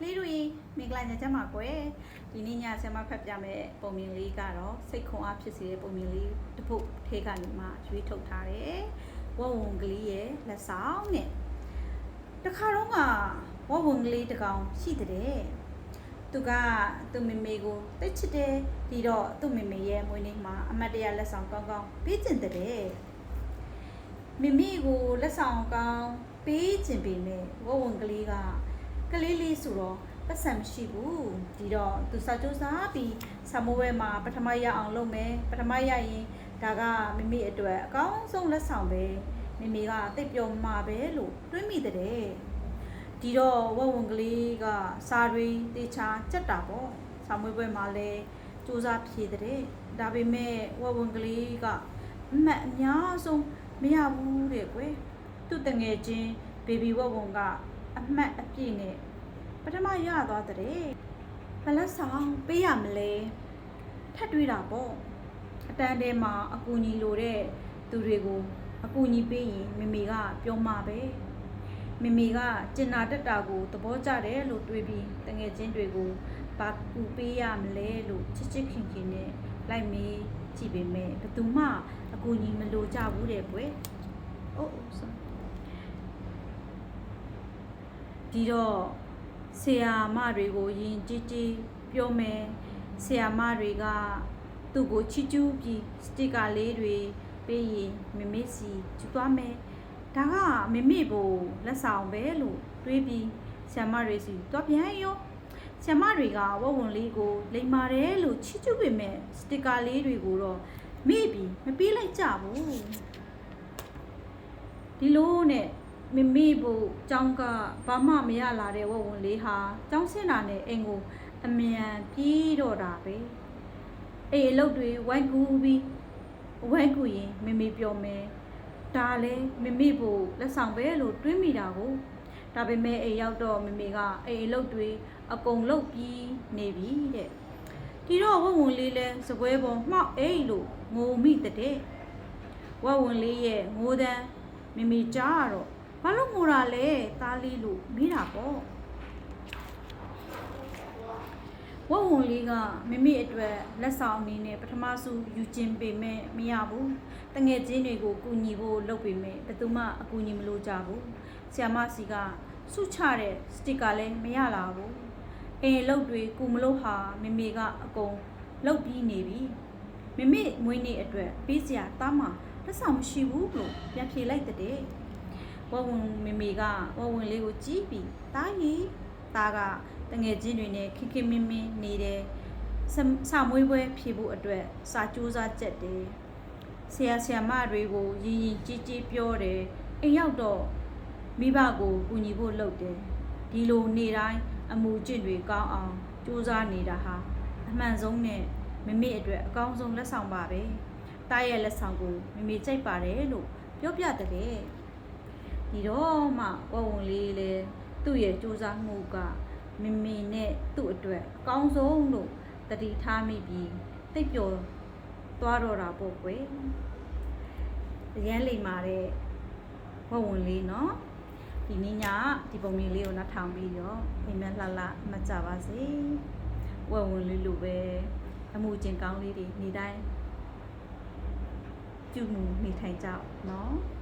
ကလေးတို့မင်္ဂလာညချမ်းပါကွယ်ဒီနေ့ညဆရာမဖတ်ပြမယ်ပုံမြင်လေးကတော့စိတ်ခွန်အားဖြစ်စေတဲ့ပုံမြင်လေးတစ်ပုဒ်ထဲကနေမှရွေးထုတ်ထားတယ်ဝဝုံကလေးရဲ့လက်ဆောင်နဲ့တခါတော့ကဝဝုံကလေးတစ်ကောင်ရှိတဲ့သူကသူ့မေမေကိုတိတ်ချစ်တယ်ပြီးတော့သူ့မေမေရဲ့မွေးနေ့မှာအမတ်တရလက်ဆောင်ကောင်းကောင်းပေးကျင်တဲ့မေမေကိုလက်ဆောင်ကောင်းပေးကျင်ပေမဲ့ဝဝုံကလေးကကလေးလေးဆိုတော့ပတ်စံမရှိဘူးဒီတော့သူစာကြိုးစားပြီးဆာမိုးဝဲမှာပထမရအောင်လုပ်မယ်ပထမရရင်ဒါကမိမိအတွက်အကောင်းဆုံးလက်ဆောင်ပဲမိမိကတိတ်ပျော်မှာပဲလို့တွေးမိတဲ့ဒီတော့ဝဝုံကလေးကစာတွေတေချာကြက်တာပေါ့ဆာမွေးပွဲမှာလဲစူးစမ်းဖြည့်တဲ့ဒါပေမဲ့ဝဝုံကလေးကအမှတ်အများဆုံးမရဘူးတဲ့ကွယ်သူ့တငယ်ချင်းဘေဘီဝဝုံကအမှတ်အပြည့်နဲ့ပထမရသွားတဲ့ဘလက်ဆောင်ပေးရမလဲထပ်တွေးတာပေါ့အတန်းထဲမှာအကူညီလိုတဲ့သူတွေကိုအကူညီပေးရင်မေမေကပြောမှာပဲမေမေကကျင်နာတက်တာကိုသဘောကျတယ်လို့တွေးပြီးတငယ်ချင်းတွေကိုဘာကူပေးရမလဲလို့ချစ်ချစ်ခင်ခင်နဲ့လိုက်မေးကြည့်ပေမဲ့ဘယ်သူမှအကူညီမလိုကြဘူးတဲ့ကွယ်ဒီတော့ဆရာမတွေကိုယဉ်ကျေးကျေးပြောမယ်ဆရာမတွေကသူ့ကိုချီးကျူးပြီးစတစ်ကာလေးတွေပေးရင်မမေစီကျူသွားမယ်ဒါကမမေဖို့လက်ဆောင်ပဲလို့တွေးပြီးဆရာမတွေစီတွားပြန်ရောဆရာမတွေကဝဝုံလေးကိုလိမ်ပါတယ်လို့ချီးကျူးပေမဲ့စတစ်ကာလေးတွေကိုတော့မေ့ပြီးမပေးလိုက်ကြဘူးဒီလိုနဲ့မမေဖို့ကျောင်းကဘာမှမရလာတဲ့ဝဝုံလေးဟာကျောင်းဆင်းတာနဲ့အိမ်ကိုအမြန်ပြေးတော့တာပဲအေးအလုပ်တွေဝိုင်းကူပြီးဝိုင်းကူရင်မမေပြောမယ်ဒါလည်းမမေဖို့လက်ဆောင်ပဲလို့တွေးမိတာကိုဒါပေမဲ့အိမ်ရောက်တော့မမေကအေးအလုပ်တွေအကုန်လုပ်ပြီးနေပြီတဲ့ဒီတော့ဝဝုံလေးလဲစပွဲပေါ်မှောက်အိတ်လို့ငိုမိတဲ့ဝဝုံလေးရဲ့ငိုတန်းမမေကြားတော့ဘာလို့ငိုတာလဲသားလေးလို့မိတာပေါ့ဝဝုံလေးကမိမိအတွက်လက်ဆောင်အနေနဲ့ပထမဆုံးယူခြင်းပေမဲ့မရဘူးတငယ်ချင်းတွေကိုကူညီဖို့လုပ်ပေမဲ့ဘယ်သူမှအကူညီမလုပ်ကြဘူးဆရာမစီကစုချတဲ့စတစ်ကာလည်းမရလာဘူးအိမ်လုပ်တွေကူမလို့ဟာမိမိကအကုန်လုပ်ပြီးနေပြီမိမိမွေးနေ့အတွက်ပေးစရာတားမှလက်ဆောင်မရှိဘူးလို့ပြန်ဖြေလိုက်တဲ့ဝဝုံမေမေကဝဝုံလေးကိုကြည့်ပြီးတားရီတားကတငယ်ချင်းတွေနဲ့ခိခိမင်းမင်းနေတယ်စာမွေးပွဲဖြေဖို့အတွက်စာကြိုးစားချက်တယ်ဆရာမတွေကိုရင်းရင်ကြီးကြီးပြောတယ်အိမ်ရောက်တော့မိဘကိုကူညီဖို့လုပ်တယ်ဒီလိုနေတိုင်းအမှုကျင့်တွေကောင်းအောင်ကြိုးစားနေတာဟာအမှန်ဆုံးနဲ့မမေအတွက်အကောင်းဆုံးလက်ဆောင်ပါပဲတားရဲ့လက်ဆောင်ကိုမမေကြိုက်ပါတယ်လို့ပြောပြတဲ့ဒီတော့မှဝဝုံလေးလဲသူ့ရဲ့စူးစမ်းမှုကမမေနဲ့သူ့အတွက်အကောင်းဆုံးလို့တတိထားမိပြီးတိတ်ပျော်သွားတော့တာပေါ့ကွယ်အရန်လိမ်မာတဲ့ဝဝုံလေးနော်ဒီနေ့ညဒီပုံလေးကိုနောက်ထောင်ပြီးတော့အိမ်မက်လှလှမှတ်ကြပါစေဝဝုံလေးလိုပဲအမှုကျင်ကောင်းလေးတွေနေတိုင်းပြုမှုနေထိုင်ကြနော်